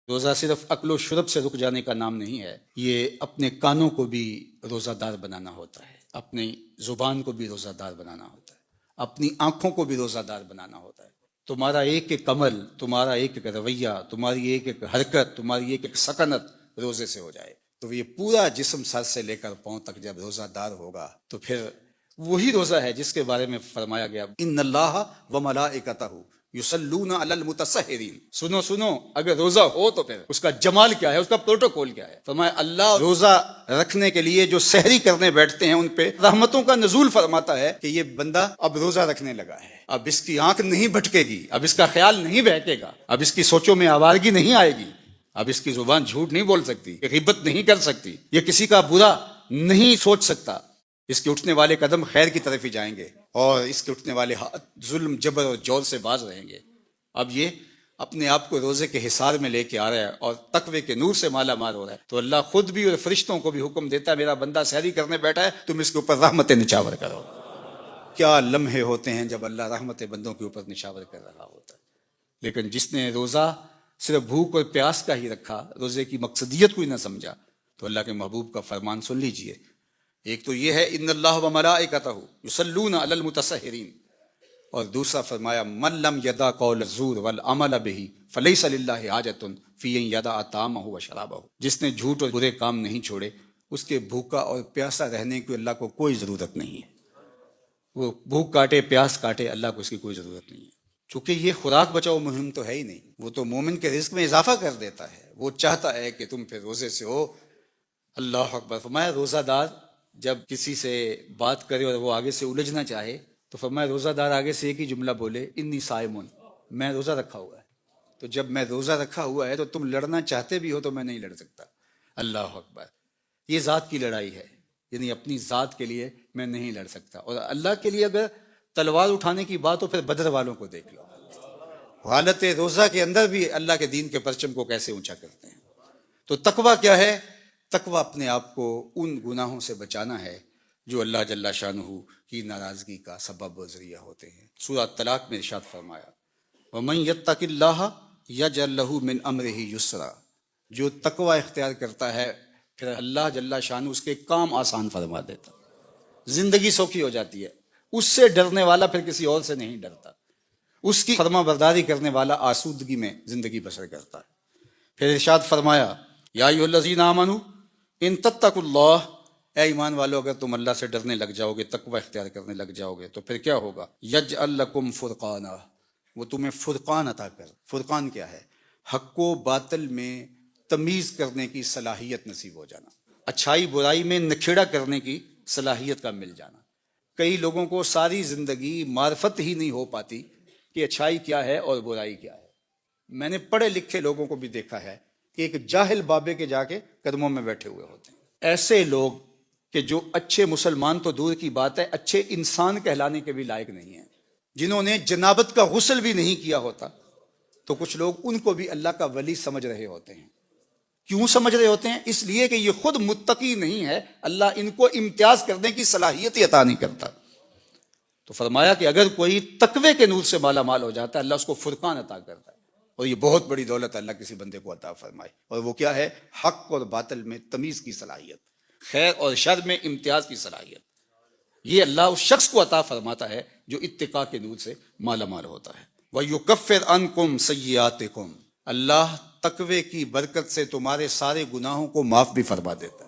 روزہ صرف اکل و شرب سے رک جانے کا نام نہیں ہے، یہ اپنے کانوں کو بھی روزہ دار بنانا ہوتا ہے، اپنی زبان کو بھی روزہ دار بنانا ہوتا ہے، اپنی آنکھوں کو بھی روزہ دار بنانا ہوتا ہے۔ تمہارا ایک ایک عمل، تمہارا ایک ایک رویہ، تمہاری ایک ایک حرکت، تمہاری ایک ایک سکنت روزے سے ہو جائے تو یہ پورا جسم سر سے لے کر پاؤں تک جب روزہ دار ہوگا تو پھر وہی روزہ ہے جس کے بارے میں فرمایا گیا ان اللہ وملائکتہ یصلون علی المتسحرین۔ سنو اگر روزہ ہو تو پھر اس کا جمال کیا ہے، اس کا پروٹوکول کیا ہے۔ فرمایا اللہ روزہ رکھنے کے لیے جو سحری کرنے بیٹھتے ہیں ان پہ رحمتوں کا نزول فرماتا ہے کہ یہ بندہ اب روزہ رکھنے لگا ہے، اب اس کی آنکھ نہیں بھٹکے گی، اب اس کا خیال نہیں بہکے گا، اب اس کی سوچوں میں آوارگی نہیں آئے گی، اب اس کی زبان جھوٹ نہیں بول سکتی، یہ غیبت نہیں کر سکتی، یہ کسی کا برا نہیں سوچ سکتا، اس کے اٹھنے والے قدم خیر کی طرف ہی جائیں گے اور اس کے اٹھنے والے ہاتھ ظلم جبر اور جور سے باز رہیں گے۔ اب یہ اپنے آپ کو روزے کے حصار میں لے کے آ رہا ہے اور تقوی کے نور سے مالا مال ہو رہا ہے تو اللہ خود بھی اور فرشتوں کو بھی حکم دیتا ہے میرا بندہ سحری کرنے بیٹھا ہے، تم اس کے اوپر رحمت نچاور کرو۔ کیا لمحے ہوتے ہیں جب اللہ رحمت بندوں کے اوپر نچاور کر رہا ہوتا ہے۔ لیکن جس نے روزہ صرف بھوک اور پیاس کا ہی رکھا، روزے کی مقصدیت کو ہی نہ سمجھا، تو اللہ کے محبوب کا فرمان سن لیجئے۔ ایک تو یہ ہے ان اللہ وملائکتہ یصلون علی المتسحرین، اور دوسرا فرمایا من لم یدع قول الزور والعمل بہ فلیس للہ حاجۃ فی ان یدع طعامہ وشرابہ۔ جس نے جھوٹ اور برے کام نہیں چھوڑے اس کے بھوکا اور پیاسا رہنے کی اللہ کو کوئی ضرورت نہیں ہے۔ وہ بھوک کاٹے پیاس کاٹے، اللہ کو اس کی کوئی ضرورت نہیں ہے، چونکہ یہ خوراک بچاؤ مہم تو ہے ہی نہیں، وہ تو مومن کے رزق میں اضافہ کر دیتا ہے۔ وہ چاہتا ہے کہ تم پھر روزے سے ہو۔ اللہ اکبر۔ فرمایا روزہ دار جب کسی سے بات کرے اور وہ آگے سے الجھنا چاہے تو فرمایا روزہ دار آگے سے ایک ہی جملہ بولے انی صائمون، میں روزہ رکھا ہوا ہے۔ تو جب میں روزہ رکھا ہوا ہے تو تم لڑنا چاہتے بھی ہو تو میں نہیں لڑ سکتا۔ اللہ اکبر۔ یہ ذات کی لڑائی ہے، یعنی اپنی ذات کے لیے میں نہیں لڑ سکتا، اور اللہ کے لیے اگر تلوار اٹھانے کی بات ہو پھر بدر والوں کو دیکھ لو، حالت روزہ کے اندر بھی اللہ کے دین کے پرچم کو کیسے اونچا کرتے ہیں۔ تو تقویٰ کیا ہے؟ تقویٰ اپنے آپ کو ان گناہوں سے بچانا ہے جو اللہ جل شانہ کی ناراضگی کا سبب و ذریعہ ہوتے ہیں۔ سورہ طلاق میں ارشاد فرمایا وَمَن يَتَّقِ اللَّهَ يَجْعَل لَّهُ مِنْ أَمْرِهِ يُسْرًا، جو تقویٰ اختیار کرتا ہے پھر اللہ جل شانہ اس کے کام آسان فرما دیتا، زندگی سوکھی ہو جاتی ہے۔ اس سے ڈرنے والا پھر کسی اور سے نہیں ڈرتا، اس کی فرما برداری کرنے والا آسودگی میں زندگی بسر کرتا ہے۔ پھر ارشاد فرمایا یا ایھا الذین آمنوا ان تتقوا اللہ، اے ایمان والو اگر تم اللہ سے ڈرنے لگ جاؤ گے، تقوی اختیار کرنے لگ جاؤ گے تو پھر کیا ہوگا؟ یجعل لکم فرقانا، وہ تمہیں فرقان عطا کر۔ فرقان کیا ہے؟ حق و باطل میں تمیز کرنے کی صلاحیت نصیب ہو جانا، اچھائی برائی میں نکھیڑا کرنے کی صلاحیت کا مل جانا۔ کئی لوگوں کو ساری زندگی معرفت ہی نہیں ہو پاتی کہ اچھائی کیا ہے اور برائی کیا ہے۔ میں نے پڑھے لکھے لوگوں کو بھی دیکھا ہے کہ ایک جاہل بابے کے جا کے قدموں میں بیٹھے ہوئے ہوتے ہیں۔ ایسے لوگ کہ جو اچھے مسلمان تو دور کی بات ہے، اچھے انسان کہلانے کے بھی لائق نہیں ہیں، جنہوں نے جنابت کا غسل بھی نہیں کیا ہوتا، تو کچھ لوگ ان کو بھی اللہ کا ولی سمجھ رہے ہوتے ہیں۔ کیوں سمجھ رہے ہوتے ہیں؟ اس لیے کہ یہ خود متقی نہیں ہے، اللہ ان کو امتیاز کرنے کی صلاحیت ہی عطا نہیں کرتا۔ تو فرمایا کہ اگر کوئی تقوی کے نور سے مالا مال ہو جاتا ہے اللہ اس کو فرقان عطا کرتا ہے، اور یہ بہت بڑی دولت اللہ کسی بندے کو عطا فرمائے، اور وہ کیا ہے؟ حق اور باطل میں تمیز کی صلاحیت، خیر اور شر میں امتیاز کی صلاحیت۔ یہ اللہ اس شخص کو عطا فرماتا ہے جو اتقاء کے نور سے مالا مال ہوتا ہے۔ وَيُكَفِّرْ عَنْكُمْ سَيِّئَاتِكُمْ، اللہ تقوی کی برکت سے تمہارے سارے گناہوں کو معاف بھی فرما دیتا ہے۔